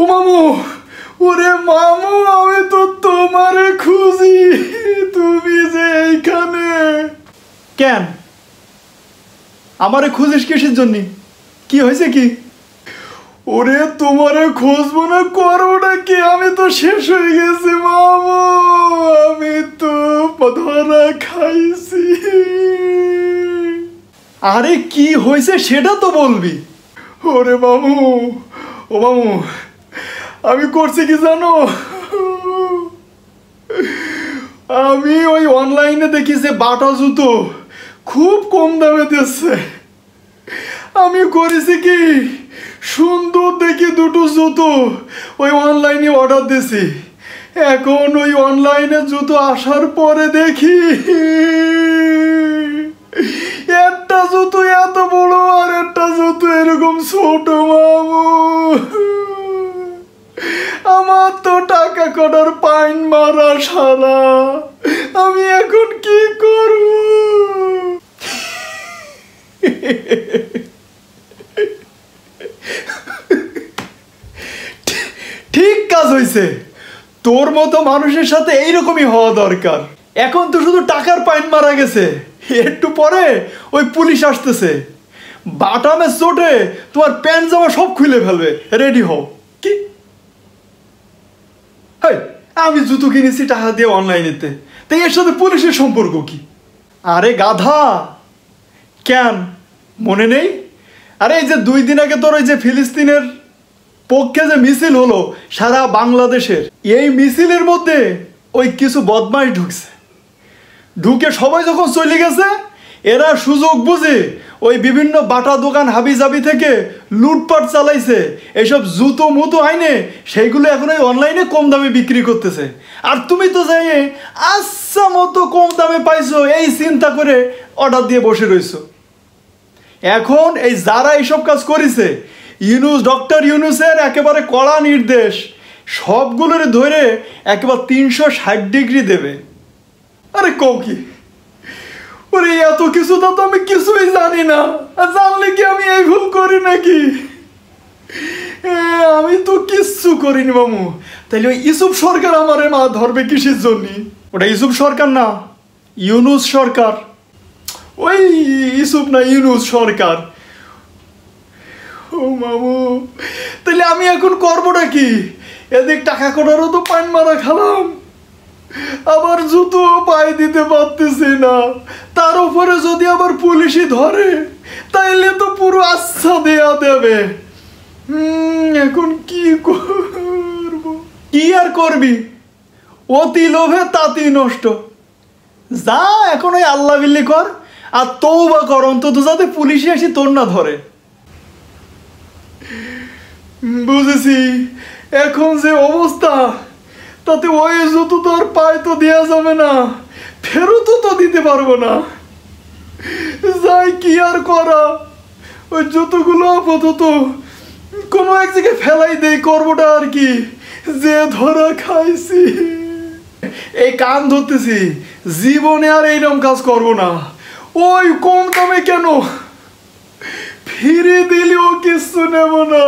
ও মামু, ওরে মামু, আমি তো তোমারে খুঁজি, তুমি যে এইখানে। কেন আমারে খুঁজিস কিসের জন্য? কি হয়েছে কি? ওরে তোমারে খুঁজবো না করবোটা কি, আমি তো শেষ হয়ে গেছি মামু, আমি তো ধরা খাইছি। আরে কি হয়েছে সেটা তো বলবি। ওরে মামু, ও মামু, আমি করছি কি জানো? আমি ওই অনলাইনে দেখি যে বাটা জুতো খুব কম দামে দিচ্ছে। আমি করেছি কি, সুন্দর দেখি দুটো জুতো ওই অনলাইনে অর্ডার দিছি। এখন ওই অনলাইনে জুতো আসার পরে দেখি একটা জুতো এত বড় আর একটা জুতো এরকম ছোট মামু। আমার তো টাকা কটার পাইন মারা সারা, আমি এখন কি করব? ঠিক কাজ হয়েছে, তোর মতো মানুষের সাথে এইরকমই হওয়া দরকার। এখন তো শুধু টাকার পাইন মারা গেছে, একটু পরে ওই পুলিশ আসতেছে, বাটামে চোটে তোমার প্যান্ট জামা সব খুলে ফেলবে, রেডি হও। কি আমি জুতো কিনেছি টাকা দিয়ে অনলাইনেতে, তাই এর সাথে পুলিশের সম্পর্ক কি? আরে গাধা, কেন মনে নেই? আরে এই যে 2 দিন আগে তোর ওই যে ফিলিস্তিনের পক্ষে যে মিছিল হলো সারা বাংলাদেশের, এই মিছিলের মধ্যে ওই কিছু বদমাইশ ঢুকে সবাই যখন চলে গেছে, এরা সুযোগ বুঝে ওই বিভিন্ন বাটা দোকান হাবিজাবি থেকে লুটপাট চালাইছে। এইসব জুতো মুতো আইনে সেইগুলো এখন ওই অনলাইনে কম দামে বিক্রি করতেছে। আর তুমি তো যাই আচ্ছা মতো কম দামে পাইছো এই চিন্তা করে অর্ডার দিয়ে বসে রইছো। এখন এই যারা এইসব কাজ করেছে, ডক্টর ইউনূসের একেবারে কড়া নির্দেশ, সবগুলোর ধরে একেবারে 360 ডিগ্রি দেবে। আরে কও কি? ওরে এত কিছু তো আমি কিছুই জানি না, জানলে কি আমি এই ভুল করি নাকি? আমি তো কিচ্ছু করিনি মামু। তাইলে ওই ইউসুফ সরকার আমারে মা ধরবে কিসের জন্য? ওটা ইউসুফ সরকার না, ইউনূস সরকার। ওই ইউসুফ না, ইউনূস সরকার। ও মামু, তাহলে আমি এখন করবোটা কি? এদিক টাকা কটারও তো পান মারা খালাম, আবার জুতো পায়ে দিতে পারতেছি না, তার উপরে যদি আবার পুলিশই ধরে তাইলে তো পুরো আচ্ছা দেয়া দেবে। এখন কি করব? কি আর করবি, অতি লোভে তাতি নষ্ট। যা এখন ওই আল্লাহ বিল্লি কর আর তওবা কর, অন্তত যাতে পুলিশে এসে তোর না ধরে। বুঝেছি, এখন যে অবস্থা তাতে ওই জুতো তো আর পায়ে তো দেওয়া যাবে না, ফেরতও তো দিতে পারবো না। যাই কি আর করা, ওই জুতোগুলো আপাতত কোনো এক জায়গায় ফেলাই দেই, করবোটা আর কি, যে ধরা খাইছি। এই কান ধরতেছি, জীবনে আর এইরকম কাজ করবো না। ওই কম দামে কেন, ফিরে দিলেও কিছু নেব না।